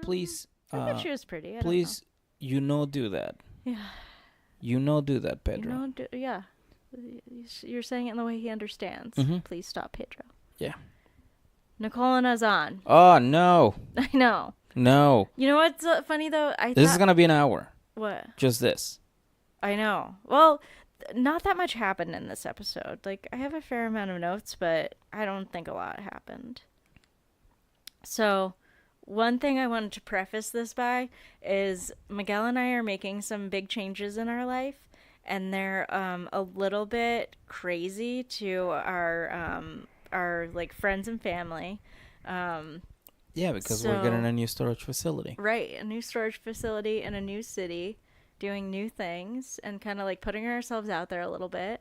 Please, I thought she was pretty. I please, do that. don't know. Do that, Yeah. Pedro. Yeah. You're saying it in the way he understands. Mm-hmm. Please stop, Pedro. Yeah. Nicole and Azan. Oh, no. I know. No. You know what's funny, though? This is going to be an hour. What? Just this. I know. Well, not that much happened in this episode. Like, I have a fair amount of notes, but I don't think a lot happened. So, one thing I wanted to preface this by is Miguel and I are making some big changes in our life, and they're a little bit crazy to our like friends and family. Yeah, because we're getting a new storage facility. Right, a new storage facility in a new city, doing new things, and kind of like putting ourselves out there a little bit.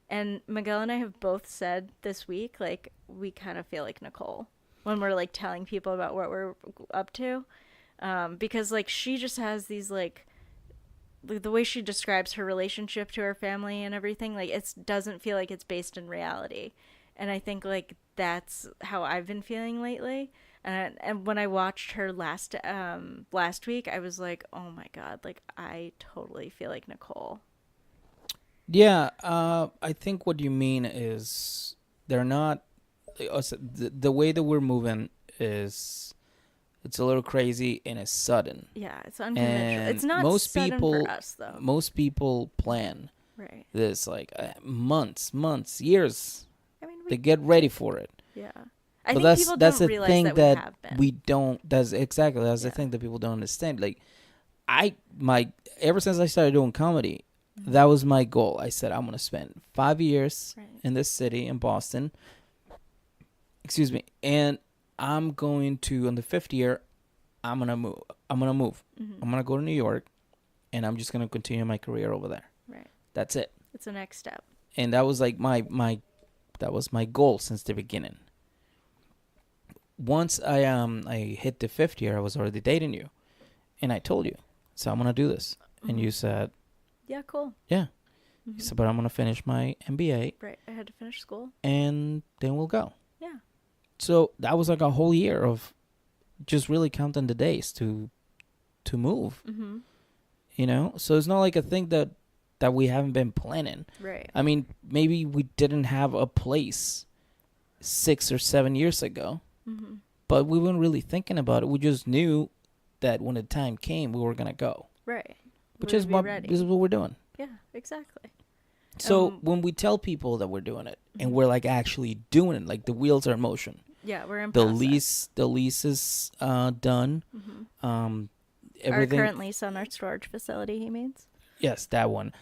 And Miguel and I have both said this week, like, we kind of feel like Nicole when we're like telling people about what we're up to. Because like she just has these like, the way she describes her relationship to her family and everything, like it doesn't feel like it's based in reality. And I think like that's how I've been feeling lately. And when I watched her last week, I was like, oh my god, like I totally feel like Nicole. Yeah, I think what you mean is they're not. The way that we're moving is it's a little crazy and it's sudden. Yeah, it's unconventional. And it's not most sudden people, for us though. Most people plan Right. this like months, years. I mean, They get ready for it. Yeah. But think people that's don't the realize thing that that we have been. we don't. That's exactly the Yeah. thing that people don't understand. Like, ever since I started doing comedy, that was my goal. I said I'm gonna spend 5 years Right. in this city in Boston. Excuse me, and I'm going to on the 5th year, I'm gonna move. I'm gonna go to New York, and I'm just gonna continue my career over there. Right. That's it. It's the next step. And that was like that was my goal since the beginning. Once I hit the 5th year, I was already dating you, and I told you, so I'm gonna do this, and you said, yeah, cool. yeah. You said, but I'm gonna finish my MBA, Right. I had to finish school. and then we'll go. Yeah. So that was like a whole year of just really counting the days to move. Mm-hmm. You know, so it's not like a thing that we haven't been planning. Right. I mean, maybe we didn't have a place 6 or 7 years ago, but we weren't really thinking about it. We just knew that when the time came, we were gonna go. Right. Which is what we're doing. Yeah, exactly. So when we tell people that we're doing it and we're like actually doing it, like the wheels are in motion. Yeah, we're in the process. lease is done. Everything. Our current lease on our storage facility, he means. Yes, that one.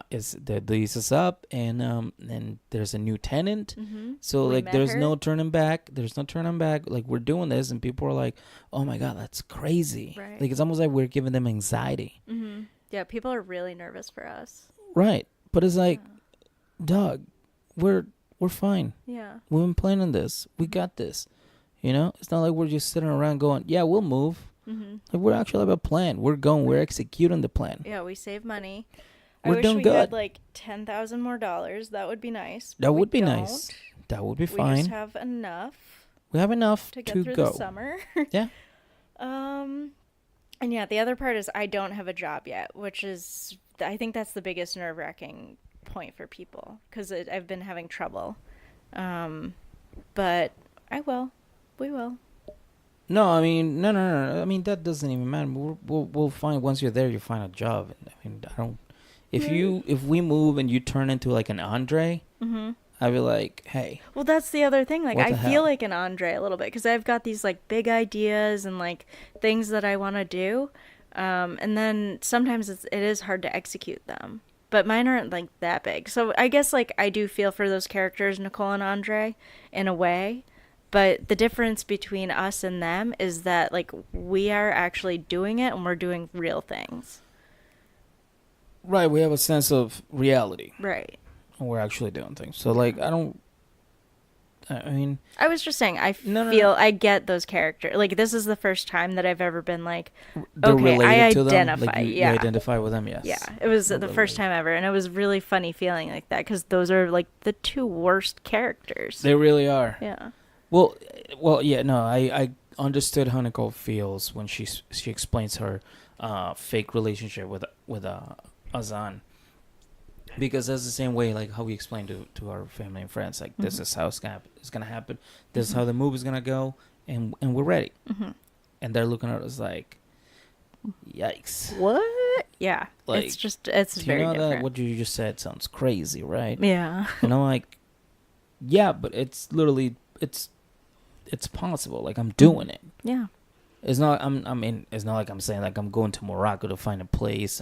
Is the lease is up, and there's a new tenant. So We like met there's her. no turning back. There's no turning back. Like we're doing this, and people are like, "Oh my god, that's crazy!" Right. Like it's almost like we're giving them anxiety. Yeah, people are really nervous for us. Right, but it's like, dog, we're fine. Yeah. We've been planning this. We got this. You know, it's not like we're just sitting around going, "Yeah, we'll move." Like we're actually have a plan. We're going. We're executing the plan. Yeah, we save money. We're I wish doing we good. had like $10,000 more. That would be nice. That would be don't. nice. That would be We fine. just have enough We have enough to get to through go. the summer. Yeah. And yeah, the other part is I don't have a job yet, which is I think that's the biggest nerve-wracking point for people because I've been having trouble. But I will. We will. No, I mean, no. I mean, that doesn't even matter. We'll find once you're there, you find a job. I mean, I don't. If we move and you turn into like an Andre, I'd be like, hey. Well, that's the other thing. Like, What I the feel hell? like an Andre a little bit because I've got these like big ideas and like things that I want to do, and then sometimes it is hard to execute them. But mine aren't like that big. So I guess like I do feel for those characters, Nicole and Andre, in a way. But the difference between us and them is that like we are actually doing it and we're doing real things. Right, we have a sense of reality. Right. And we're actually doing things. So like, I mean, I was just saying, No. I get those characters. Like, this is the first time that I've ever been like, they're okay, related I to them. identify. Like you Yeah. identify with them. Yes. Yeah. It was They're the first related. time ever. And it was really funny feeling like that because those are like the two worst characters. They really are. Yeah. Well, yeah. No, I understood how Nicole feels when she explains her fake relationship with Azan, because that's the same way like how we explain to our family and friends, like this is how it's gonna happen, this is how the move is gonna go, and we're ready, and they're looking at us like, yikes, what? Yeah, like, it's very different. That what you just said sounds crazy, right? Yeah. And I'm like, yeah, but it's literally it's possible. Like, I'm doing it. Yeah. It's not. It's not like I'm saying like I'm going to Morocco to find a place.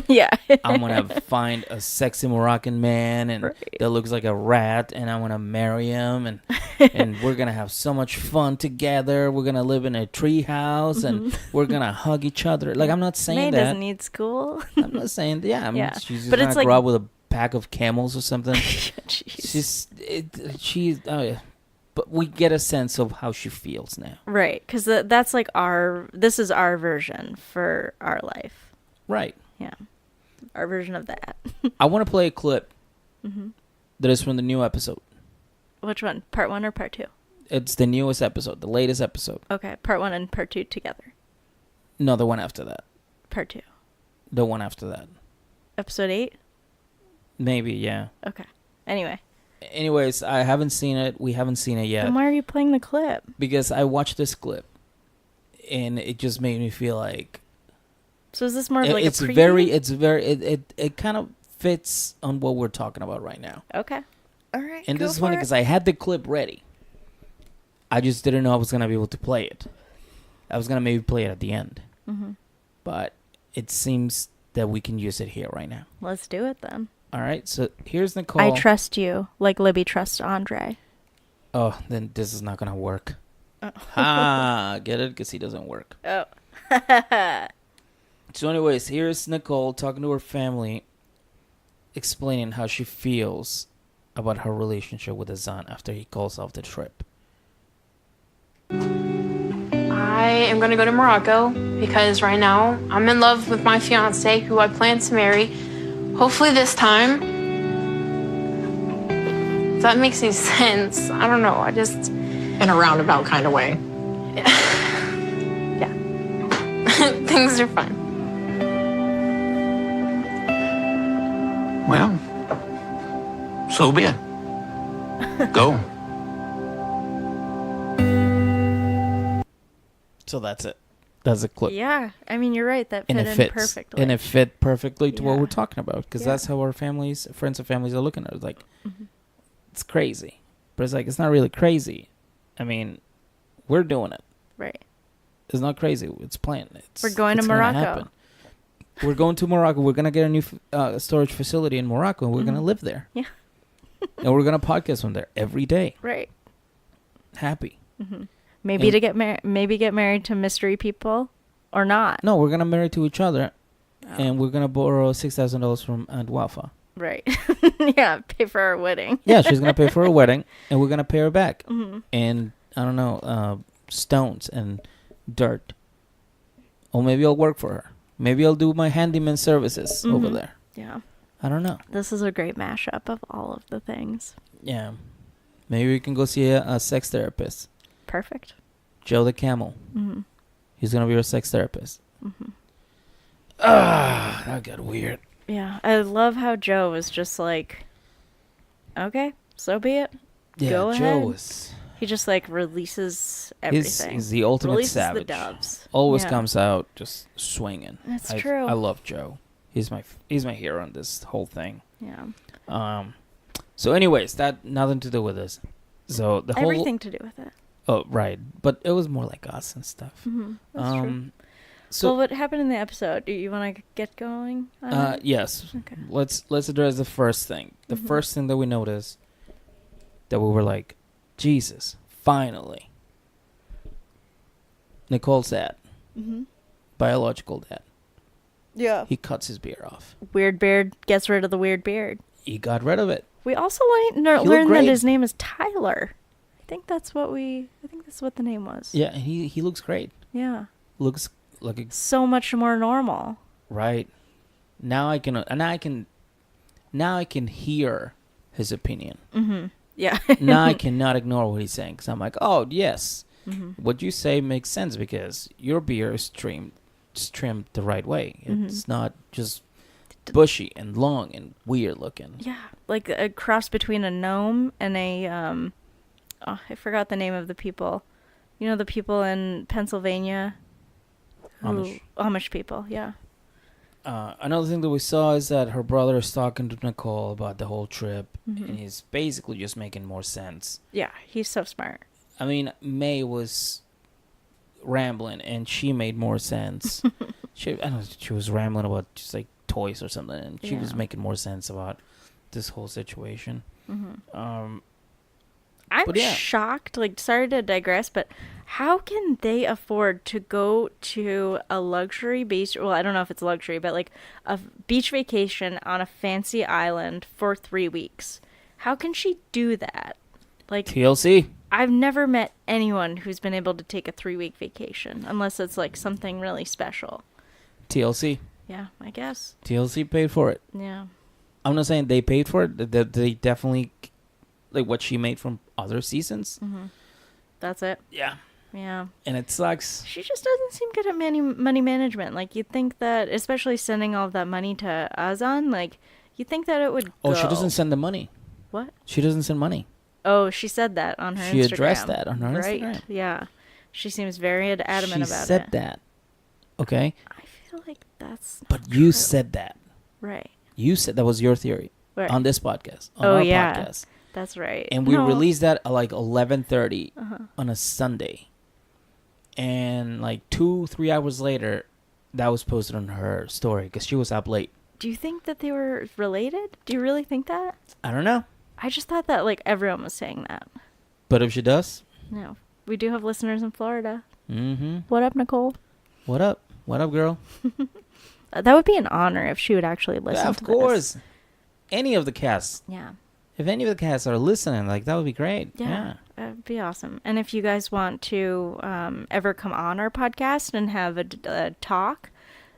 Yeah. I'm gonna find a sexy Moroccan man and that looks like a rat, and I'm gonna marry him, and we're gonna have so much fun together. We're gonna live in a tree house, and we're gonna hug each other. Like, I'm not saying May that. doesn't need school. I'm not saying that. Yeah. Yeah. She's just but gonna it's like, grow up with a pack of camels or something. Jeez. She's. Oh yeah. But we get a sense of how she feels now. Right, because that's like this is our version for our life. Right. Yeah. Our version of that. I want to play a clip that is from the new episode. Which one? Part 1 or part 2? It's the newest episode, the latest episode. Okay, part 1 and part 2 together. No, the one after that. Part 2. The one after that. Episode 8? Maybe, yeah. Okay. Anyway. Anyways, I haven't seen it. We haven't seen it yet. Then why are you playing the clip? Because I watched this clip, and it just made me feel like. So is this more of like it's a preview? it kind of fits on what we're talking about right now. Okay. All right. And this is funny because I had the clip ready. I just didn't know I was gonna be able to play it. I was gonna maybe play it at the end, but it seems that we can use it here right now. Let's do it then. All right, so here's Nicole. I trust you, like Libby trusts Andre. Oh, then this is not going to work. Get it? Because he doesn't work. Oh. So anyways, here's Nicole talking to her family, explaining how she feels about her relationship with Azan after he calls off the trip. I am going to go to Morocco because right now I'm in love with my fiance, who I plan to marry. Hopefully this time. If that makes any sense. I don't know. I just... In a roundabout kind of way. Yeah. Things are fine. Well, so be it. Go. So that's it. That's a clip. Yeah, I mean, you're right. That fit in perfectly. And it fit perfectly to what we're talking about, because that's how our families, friends and families are looking at it. Like, it's crazy. But it's like, it's not really crazy. I mean, we're doing it. Right. It's not crazy. It's planned. We're going to Morocco. Happen. We're going to Morocco. We're going to get a new storage facility in Morocco, and we're going to live there. Yeah. And we're going to podcast from there every day. Right. Happy. Maybe to get married. Maybe get married to mystery people, or not. No, we're gonna marry to each other, and we're gonna borrow $6,000 from Aunt Wafa. Right. Yeah, pay for our wedding. Yeah, she's gonna pay for her wedding, and we're gonna pay her back. And I don't know, stones and dirt. Or maybe I'll work for her. Maybe I'll do my handyman services over there. Yeah. I don't know. This is a great mashup of all of the things. Yeah. Maybe we can go see a sex therapist. Perfect. Joe the Camel. He's gonna be our sex therapist. That got weird. Yeah, I love how Joe was just like, okay, so be it. Yeah, Go Joe ahead. was. He just like releases everything. He's the ultimate releases savage. The doves. Always comes out just swinging. That's true. I love Joe. He's my hero in this whole thing. Yeah. So anyways, that nothing to do with this. So the whole Everything to do with it. Oh, right. But it was more like us and stuff. That's true. So well, what happened in the episode? Do you want to get going on it? Yes. Okay. Let's address the first thing. The first thing that we noticed that we were like, Jesus, finally. Nicole's dad. Biological dad. Yeah. He cuts his beard off. Weird beard gets rid of the weird beard. He got rid of it. We also learned that his name is Tyler. I think that's what the name was. Yeah, and he looks great. Yeah. Looks like so much more normal. Right. Now I can hear his opinion. Yeah. Now I cannot ignore what he's saying, because I'm like, oh yes, What you say makes sense because your beard is trimmed the right way. It's not just bushy and long and weird looking. Yeah, like a cross between a gnome and a I forgot the name of the people. You know, the people in Pennsylvania. Amish people. Yeah. Another thing that we saw is that her brother is talking to Nicole about the whole trip, and he's basically just making more sense. Yeah, he's so smart. I mean, May was rambling, and she made more sense. She was rambling about just like toys or something, and she was making more sense about this whole situation. I'm shocked. Like, sorry to digress, but how can they afford to go to a luxury beach? Well, I don't know if it's luxury, but like a beach vacation on a fancy island for 3 weeks. How can she do that? Like, TLC. I've never met anyone who's been able to take a 3-week vacation unless it's like something really special. TLC. Yeah, I guess. TLC paid for it. Yeah. I'm not saying they paid for it. They definitely, like what she made from other seasons. That's it. Yeah. Yeah. And it sucks. She just doesn't seem good at money management. Like, you'd think that, especially sending all of that money to Azan, like, you'd think that it would Oh, go. she doesn't send the money. What? She doesn't send money. Oh, she said that on her Instagram. She addressed that on her right. Instagram. Yeah. She seems very adamant about it. She said that. Okay? I feel like that's not But you true. said that. Right. You said that was your theory. Right. On this podcast. On Oh, our yeah. podcast. That's right. And we No. released that at like 11:30 on a Sunday. And like 2-3 hours later, that was posted on her story because she was up late. Do you think that they were related? Do you really think that? I don't know. I just thought that like everyone was saying that. But if she does, No. We do have listeners in Florida. mm-hmm. What up, Nicole? What up? What up, girl? That would be an honor if she would actually listen Yeah, to of course. Any of the cast. this. Yeah. If any of the cast are listening, like that would be great. Yeah. That'd be awesome. And if you guys want to ever come on our podcast and have a talk,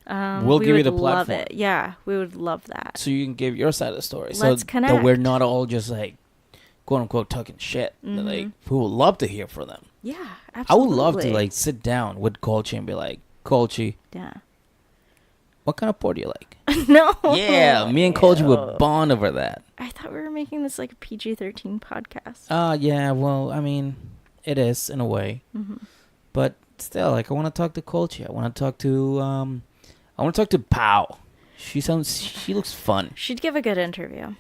We'll we give you would the love platform. it. Yeah, we would love that. So you can give your side of the story. Let's so that connect. we're not all just like, quote unquote, talking shit. Like, we would love to hear from them. Yeah, I absolutely. would love to like sit down with Colchi and be like, Colchi, Yeah. what kind of porn do you like? No. Yeah, me and Colchi would bond over that. I thought we were making this like a PG-13 podcast. Yeah, well, I mean, it is in a way. But still, like, I want to talk to Colchi. I want to talk to Pau. She looks fun. She'd give a good interview.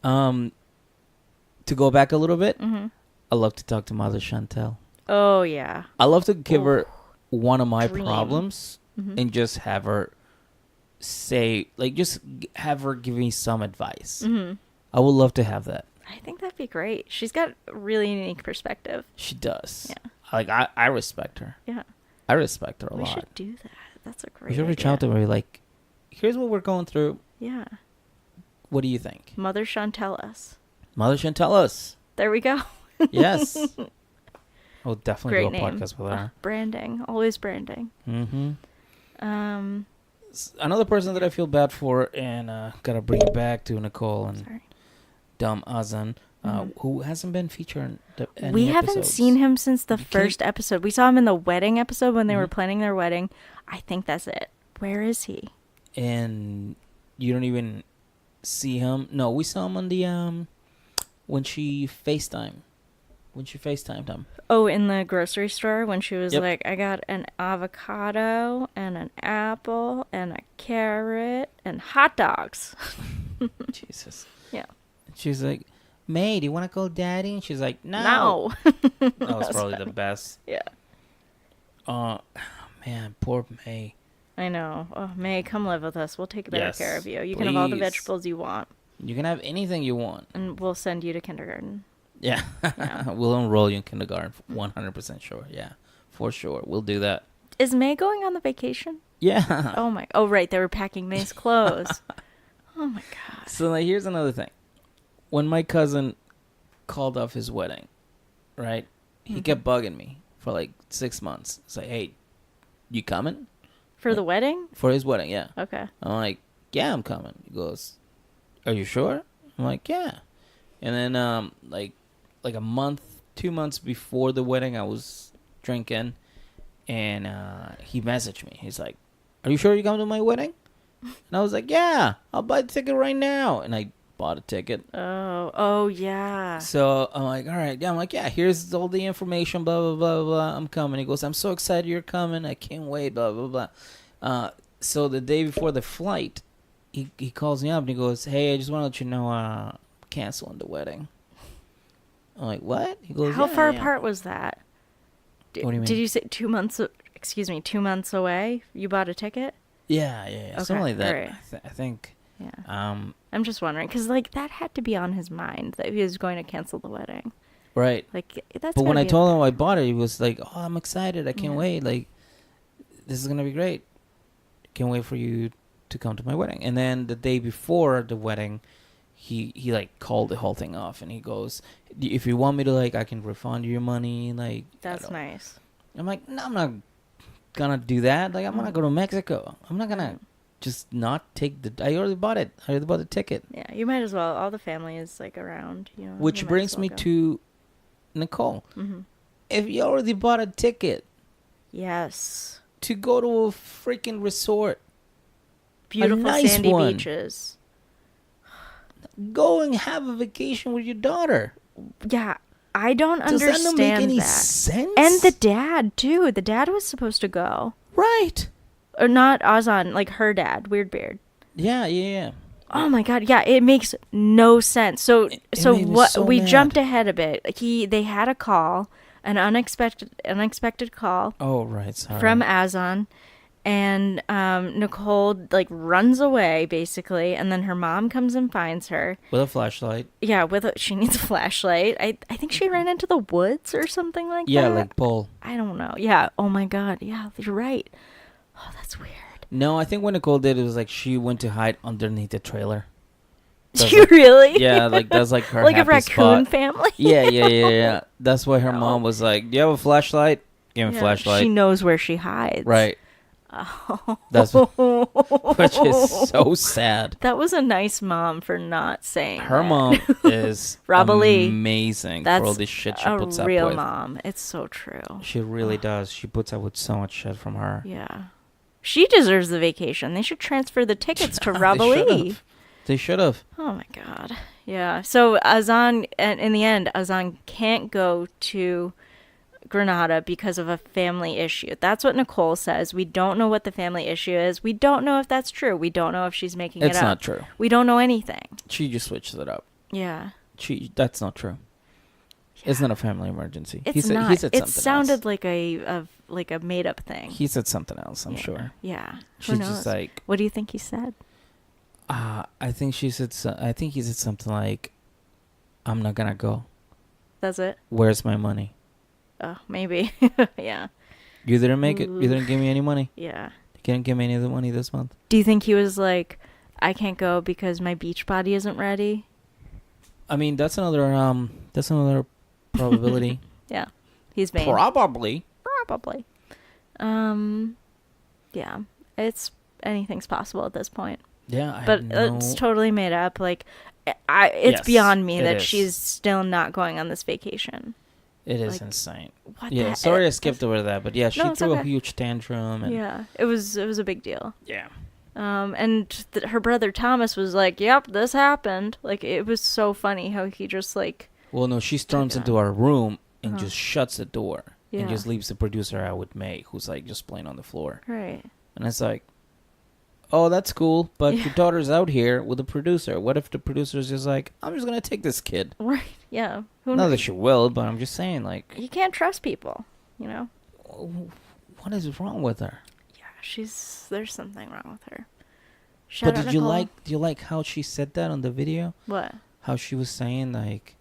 To go back a little bit, I love to talk to Mother Chantel. Oh, yeah. I love to give her one of my Dream. problems and just have her say, like, just have her give me some advice. I would love to have that. I think that'd be great. She's got a really unique perspective. She does. Yeah. Like, I respect her. Yeah. I respect her a We lot. should do that. That's a great We should reach idea. out to her, like, here's what we're going through. Yeah. What do you think? Mother Chantel us. Mother Chantel us. There we go. Yes. I'll definitely Great do a name. podcast with her. Branding. Always branding. Another person that I feel bad for, and gotta bring it back to Nicole and Sorry. Dumb Azan, who hasn't been featured in any We haven't episodes. seen him since the You can't- first episode. We saw him in the wedding episode when they were planning their wedding. I think that's it. Where is he? And you don't even see him. No, we saw him on the when she FaceTimed him. Oh, in the grocery store when she was Yep. like, I got an avocado and an apple and a carrot and hot dogs. Jesus. Yeah. She's like, May, do you want to call Daddy? And she's like, no. No. That was probably the best. Yeah. Man, poor May. I know. Oh, May, come live with us. We'll take better Yes, care of you. You can have all the please. vegetables you want, You can have anything you want. and we'll send you to kindergarten. Yeah. Yeah. We'll enroll you in kindergarten. 100% sure. Yeah. For sure. We'll do that. Is May going on the vacation? Yeah. Oh, my. Oh, right. They were packing May's clothes. Oh, my God. So like, here's another thing. When my cousin called off his wedding, right? He kept bugging me for like 6 months. It's like, hey, you coming? For the wedding? For his wedding, yeah. Okay. I'm like, yeah, I'm coming. He goes, are you sure? I'm like, yeah. And then like a month, 2 months before the wedding, I was drinking, and he messaged me. He's like, "Are you sure you come to my wedding?" And I was like, "Yeah, I'll buy the ticket right now." And I bought a ticket. Oh yeah. So I'm like, "All right." Yeah, I'm like, "Yeah, here's all the information. Blah blah blah blah. I'm coming." He goes, "I'm so excited you're coming. I can't wait." Blah blah blah. So the day before the flight, he calls me up and he goes, "Hey, I just want to let you know, canceling the wedding." I'm like, "What?" He goes, How "Yeah, far yeah." apart was that? What do you mean? Did you say 2 months? Excuse me, 2 months away. You bought a ticket. Yeah, Okay, something like that. alright. I think. Yeah. I'm just wondering because like that had to be on his mind that he was going to cancel the wedding. Right. Like that's. But when gotta I be told him I bought it, he was like, "Oh, I'm excited. I can't Yeah. wait. Like, this is gonna be great. Can't wait for you to come to my wedding." And then the day before the wedding, he like called the whole thing off, and he goes, "If you want me to, like, I can refund you your money." Like, That's nice. I'm like, "No, I'm not gonna do that. Like, I'm gonna go to Mexico. I'm not gonna just not take the. I already bought it. I already bought the ticket." Yeah, you might as well. All the family is like around, you know. Which you might brings as well me go. to Nicole. Mm-hmm. If you already bought a ticket Yes. to go to a freaking resort, Beautiful nice sandy one. beaches. go and have a vacation with your daughter. Yeah, I don't Does understand that not make any that. sense? And the dad too. The dad was supposed to go, right. or not Ozan, like her dad, Weirdbeard. Yeah. Oh my god, yeah, it makes no sense. So It so made me what so we mad. jumped ahead a bit. They had a call, an unexpected call Oh, right. Sorry. from Azan, and Nicole like runs away basically, and then her mom comes and finds her. With a flashlight. Yeah, she needs a flashlight. I think she ran into the woods or something like Yeah, that. like Paul. I don't know. Yeah. Oh my god. Yeah, you're right. Oh, that's weird. No, I think what Nicole did, it was like she went to hide underneath the trailer. Do That's you like- really? Yeah, like that's like her like a happy raccoon spot. family. Yeah. That's why her mom was like, "Do you have a flashlight? Give me Yeah, a flashlight." She knows where she hides. Right. Oh. That's which is so sad. That was a nice mom for not saying Her that. mom is Rob Lee. amazing That's for all this shit she a puts up real with. mom. It's so true. She really does. She puts up with so much shit from her. Yeah. She deserves the vacation. They should transfer the tickets to Rob Lee. They should have. Oh my god. Yeah. So Azan, in the end, Azan can't go to Granada because of a family issue. That's what Nicole says. We don't know what the family issue is. We don't know if that's true. We don't know if she's making it up. It's not true. We don't know anything. She just switches it up. Yeah. That's not true. It's not a family emergency. It's He not. said It something sounded else. like a made up thing. He said something else, I'm Yeah. sure. Yeah. Who She's knows? just like, What do you think he said? I think she said. I think he said something like, "I'm not gonna go. That's it? Where's my money? Oh, maybe. Yeah. You didn't make it. You didn't give me any money. Yeah. You didn't give me any of the money this month." Do you think he was like, I can't go because my beach body isn't ready? I mean, that's another probability. Yeah. He's vain. Probably. Probably. Yeah. Anything's possible at this point. Yeah, But it's totally made up. Like, it's Yes, beyond me it that is. she's still not going on this vacation. It is like, insane. What Yeah, the sorry I heck? skipped over that, but yeah, she No, it's threw a okay. huge tantrum. And Yeah, it was a big deal. yeah. And her brother Thomas was like, "Yep, this happened." Like, it was so funny how he just like, Well, no, she storms Yeah. into our room and Uh-huh. just shuts the door Yeah. and just leaves the producer out with May, who's like just playing on the floor. right. And it's like, oh, that's cool, but Yeah. your daughter's out here with the producer. What if the producer's just like, I'm just gonna take this kid? Right. Yeah. Who Not knows? that she will, but I'm just saying, like, You can't trust people, you know? what is wrong with her? Yeah, there's something wrong with her. Shout But out did you Nicole. do you like how she said that on the video? What? How she was saying like,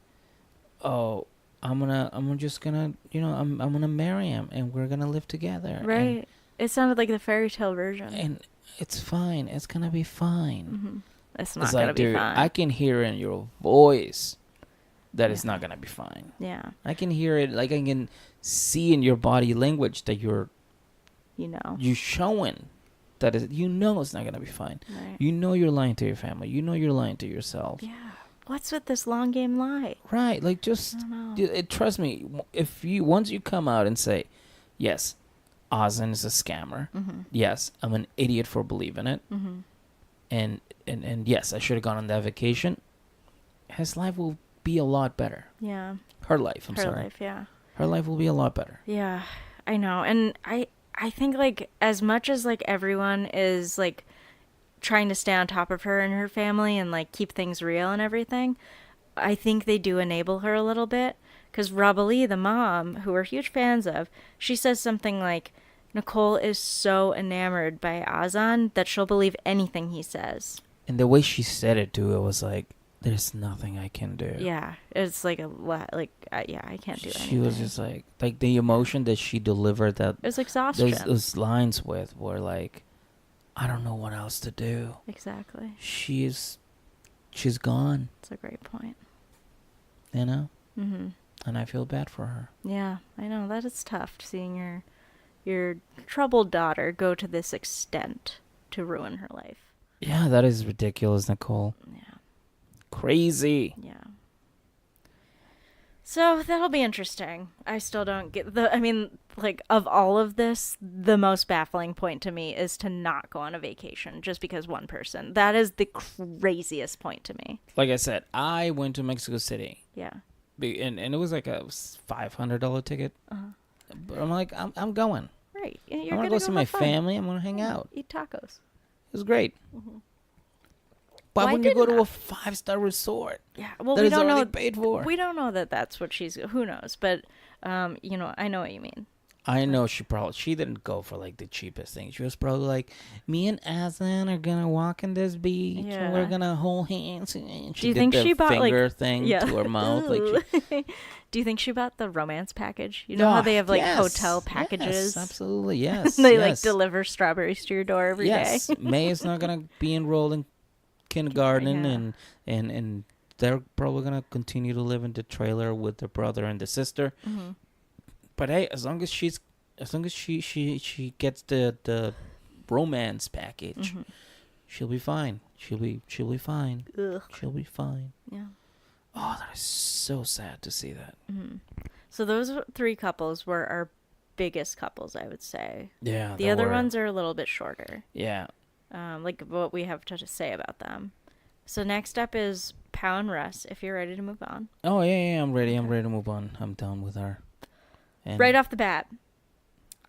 oh, I'm just gonna, I'm gonna marry him and we're gonna live together. Right. It sounded like the fairy tale version. And it's fine. It's gonna be fine. Mm-hmm. It's not It's gonna like, be dude, fine. I can hear in your voice that it's Yeah. not gonna be fine. Yeah, I can hear it, like I can see in your body language that you're showing that it's not gonna be fine. Right. You're lying to your family. You're lying to yourself. Yeah. What's with this long game lie? Right? Like, just I don't know. trust me. If once you come out and say, yes, Ozan is a scammer. Yes, I'm an idiot for believing it. And yes, I should have gone on that vacation. His life will be a lot better. Yeah. Her life, I'm Her sorry. life, yeah. Her life will be a lot better. Yeah, I know. And I think, like, as much as, like, everyone is, like, trying to stay on top of her and her family and, like, keep things real and everything, I think they do enable her a little bit. Because Robalee, the mom, who we're huge fans of, she says something like, Nicole is so enamored by Ozan that she'll believe anything he says. And the way she said it, too, it was like, there's nothing I can do. Yeah, it's like yeah, I can't do anything. She was just like the emotion that she delivered, that it was exhaustion. those lines with were like, I don't know what else to do. Exactly. She's gone. That's a great point. You know? And I feel bad for her. Yeah, I know. That is tough, seeing your troubled daughter go to this extent to ruin her life. Yeah, that is ridiculous, Nicole. Yeah. Crazy. Yeah. So that'll be interesting. I still don't get of all of this, the most baffling point to me is to not go on a vacation just because one person. That is the craziest point to me. Like I said, I went to Mexico City. Yeah. And it was like a $500 ticket. But I'm like, I'm going. Right. I'm going to go see my family. I'm going to hang out. Eat tacos. It was great. Why wouldn't you go to a 5-star resort? Yeah, well, that we is don't already know. paid for. We don't know that that's what she's. Who knows? But, I know what you mean. I know she didn't go for like the cheapest thing. She was probably like, me and Aslan are gonna walk in this beach and we're gonna hold hands. And Do you think she bought finger thing to her mouth? Like, do you think she bought the romance package? You know how they have like hotel packages? Yes, absolutely, yes. They like deliver strawberries to your door every day. Yes, May is not gonna be enrolled in kindergarten, and they're probably gonna continue to live in the trailer with their brother and the sister. But hey, as long as she gets the romance package, she'll be fine. She'll be fine. Ugh. She'll be fine. Yeah. Oh, that is so sad to see that. So those 3 couples were our biggest couples, I would say. Yeah. The other ones are a little bit shorter. Yeah. Like what we have to say about them. So next up is Pau and Russ, if you're ready to move on. Oh, yeah, I'm ready. I'm ready to move on. I'm done with her. And right off the bat,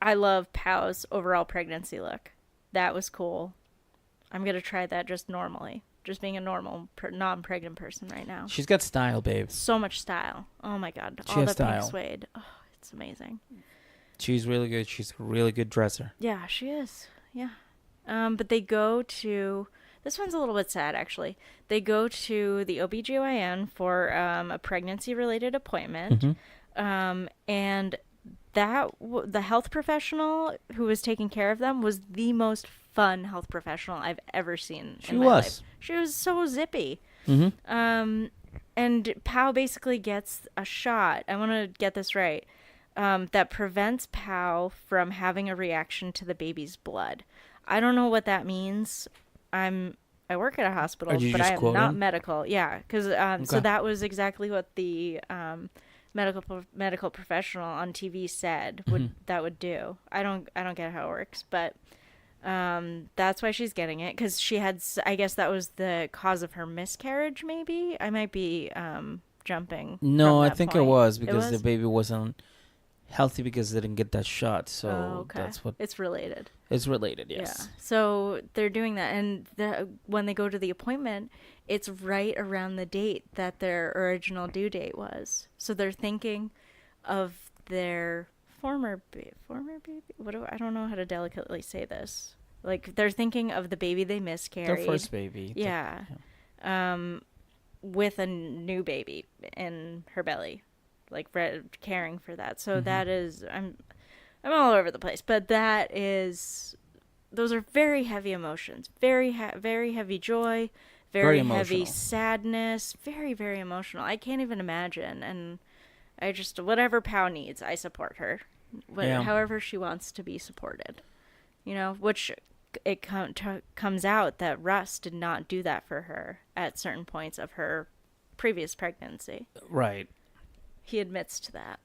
I love Pau's overall pregnancy look. That was cool. I'm going to try that just normally. Just being a normal, non-pregnant person right now. she's got style, babe. So much style. Oh my God. She All has the style. pink suede. Oh, it's amazing. She's really good. She's a really good dresser. Yeah, she is. Yeah. But they go to... This one's a little bit sad, actually. They go to the OBGYN for a pregnancy-related appointment. And the health professional who was taking care of them was the most fun health professional I've ever seen in my life. She was so zippy. And Pau basically gets a shot. I want to get this right. That prevents Pau from having a reaction to the baby's blood. I don't know what that means. I work at a hospital, but I am not medical. Yeah, because so that was exactly what the medical professional on TV said that would do. I don't get how it works, but that's why she's getting it, because she had. I guess that was the cause of her miscarriage. Maybe I might be jumping. No, I think it was because the baby wasn't healthy because they didn't get that shot. So that's what it's related. It's related, yes. Yeah. So they're doing that, and when they go to the appointment, it's right around the date that their original due date was. So they're thinking of their former baby. I don't know how to delicately say this. Like, they're thinking of the baby they miscarried. Their first baby. Yeah. With a new baby in her belly, like caring for that. So that is, I'm all over the place, but those are very heavy emotions, very heavy joy, very heavy sadness, very, very emotional. I can't even imagine. And I just, whatever Pau needs, I support her. However she wants to be supported, which it comes out that Russ did not do that for her at certain points of her previous pregnancy. Right. He admits to that.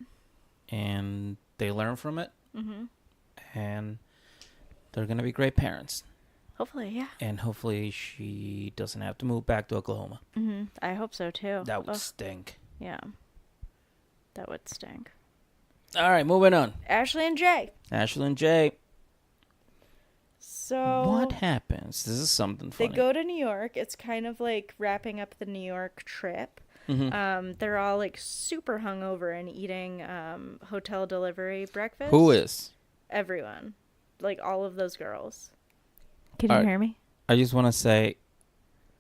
And they learn from it? Mm-hmm. And they're going to be great parents. Hopefully, yeah. And hopefully she doesn't have to move back to Oklahoma. Mm-hmm. I hope so, too. That would stink. Yeah. That would stink. All right, moving on. Ashley and Jay. Ashley and Jay. So what happens? This is something funny. They go to New York. It's kind of like wrapping up the New York trip. Mm-hmm. They're all like super hungover and eating hotel delivery breakfast. Who is? Everyone. Like all of those girls. Can you hear me? I just want to say,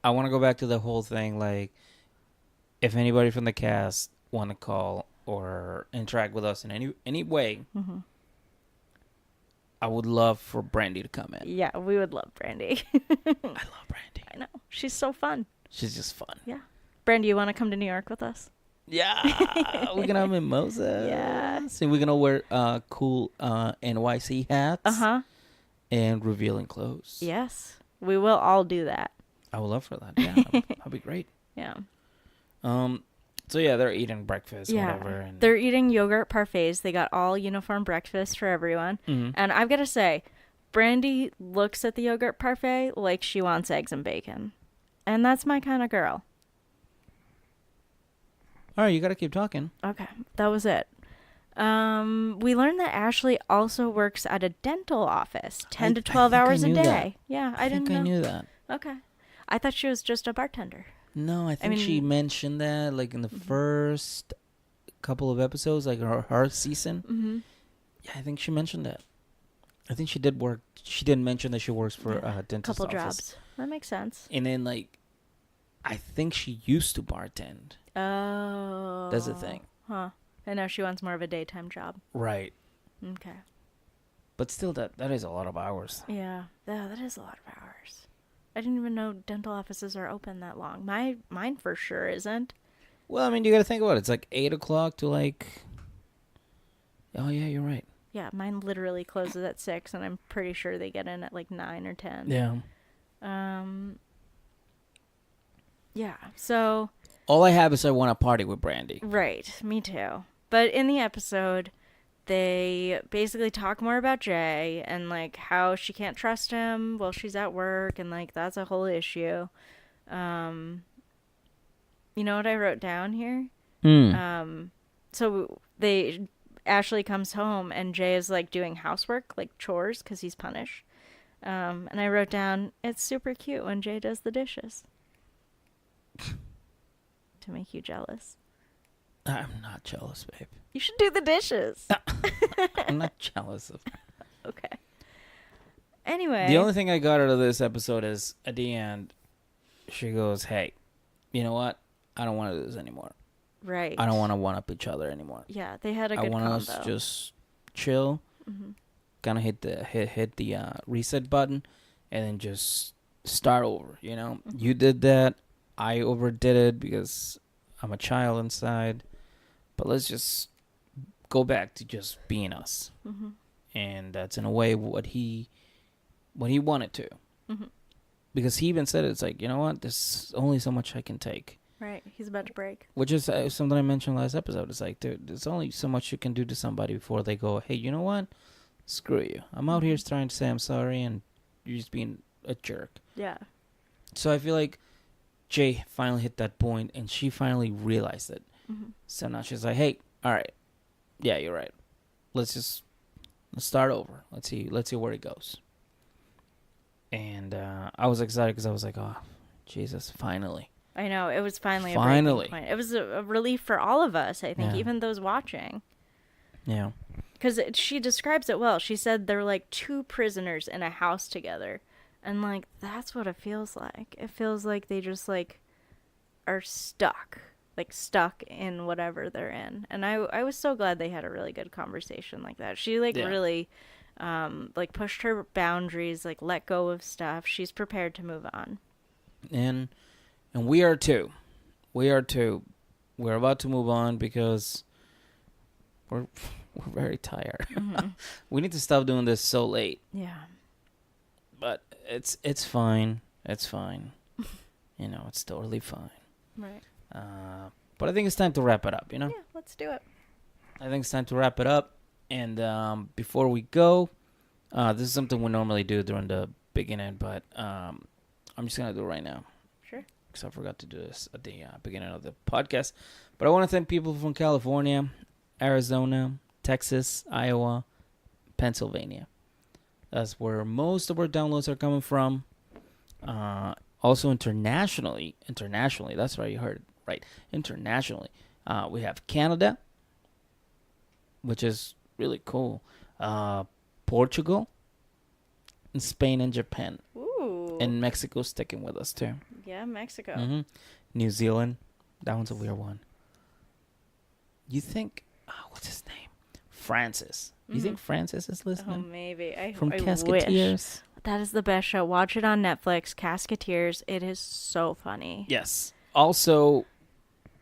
I want to go back to the whole thing. Like, if anybody from the cast want to call or interact with us in any way, I would love for Brandy to come in. Yeah, we would love Brandy. I love Brandy. I know. She's so fun. She's just fun. Yeah. Brandy, you want to come to New York with us? Yeah. We're going to have mimosas. Yeah. So we're going to wear cool NYC hats. Uh-huh. And revealing clothes. Yes. We will all do that. I would love for that. Yeah. That'd be great. Yeah. So yeah, they're eating breakfast, whatever. And they're eating yogurt parfaits. They got all uniform breakfast for everyone. Mm-hmm. And I've got to say, Brandy looks at the yogurt parfait like she wants eggs and bacon. And that's my kind of girl. All right, you got to keep talking. Okay, that was it. We learned that Ashley also works at a dental office, 10 to 12 hours a day. That. Yeah, I didn't know. I knew that. Okay. I thought she was just a bartender. No, I think she mentioned that like in the first couple of episodes, like her season. Mm-hmm. Yeah, I think she mentioned that. I think she did work. She didn't mention that she works for a dentist couple office. jobs. That makes sense. And then like, I think she used to bartend. Oh. That's the thing. Huh. And now she wants more of a daytime job. Right. Okay. But still, that is a lot of hours. Yeah, that is a lot of hours. I didn't even know dental offices are open that long. Mine for sure isn't. Well, I mean, you got to think about it. It's like 8 o'clock to like... Oh, yeah, you're right. Yeah, mine literally closes at 6, and I'm pretty sure they get in at like 9 or 10. Yeah. Yeah, so... All I have is I want to party with Brandy. Right, me too. But in the episode, they basically talk more about Jay and like how she can't trust him while she's at work, and like that's a whole issue. You know what I wrote down here? So Ashley comes home and Jay is like doing housework, like chores, because he's punished. And I wrote down, it's super cute when Jay does the dishes. To make you jealous. I'm not jealous, babe. You should do the dishes. I'm not jealous of her. Okay. Anyway. The only thing I got out of this episode is, at the end, she goes, hey, you know what? I don't want to do this anymore. Right. I don't want to one-up each other anymore. Yeah, they had a good combo. I want us to just chill, kind of hit the reset button, and then just start over, you know? Mm-hmm. You did that. I overdid it because I'm a child inside. But let's just go back to just being us. Mm-hmm. And that's in a way what he wanted to. Mm-hmm. Because he even said it's like, you know what? There's only so much I can take. Right. He's about to break. Which is something I mentioned last episode. It's like, dude, there's only so much you can do to somebody before they go, hey, you know what? Screw you. I'm out here trying to say I'm sorry and you're just being a jerk. Yeah. So I feel like Jay finally hit that point and she finally realized it. Mm-hmm. So now she's like, hey, all right. Yeah, you're right. Let's start over. Let's see where it goes. And I was excited because I was like, oh, Jesus, finally. I know. It was finally a breaking point. It was a relief for all of us, I think, even those watching. Yeah. Because she describes it well. She said they're like two prisoners in a house together. And, like, that's what it feels like. It feels like they just, like, are stuck. Like, stuck in whatever they're in. And I was so glad they had a really good conversation like that. She, like, really, like, pushed her boundaries, like, let go of stuff. She's prepared to move on. And we are too. We're about to move on because we're very tired. Mm-hmm. We need to stop doing this so late. Yeah. But it's fine. It's fine. You know, it's totally fine. Right. But I think it's time to wrap it up, you know? Yeah, let's do it. I think it's time to wrap it up. And before we go, this is something we normally do during the beginning, but I'm just going to do it right now. Sure. Because I forgot to do this at the beginning of the podcast. But I want to thank people from California, Arizona, Texas, Iowa, Pennsylvania. That's where most of our downloads are coming from. Also internationally, that's right, you heard it right. Internationally, we have Canada, which is really cool. Portugal, and Spain and Japan. Ooh. And Mexico sticking with us too. Yeah, Mexico. Mm-hmm. New Zealand, that one's a weird one. You think, what's his name? Francis. You think Francis is listening? Oh, maybe. From I Casketeers. wish. That is the best show. Watch it on Netflix. Casketeers. It is so funny. Yes. Also,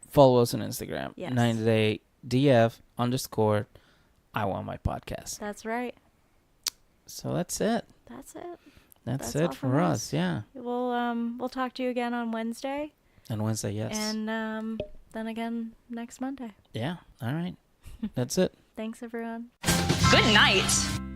follow us on Instagram. Yes. 90DF_. I want my podcast. That's right. So that's it. That's it. That's all it from for us. Yeah. We'll talk to you again on Wednesday. And Wednesday, yes. And then again next Monday. Yeah. All right. That's it. Thanks, everyone. Good night.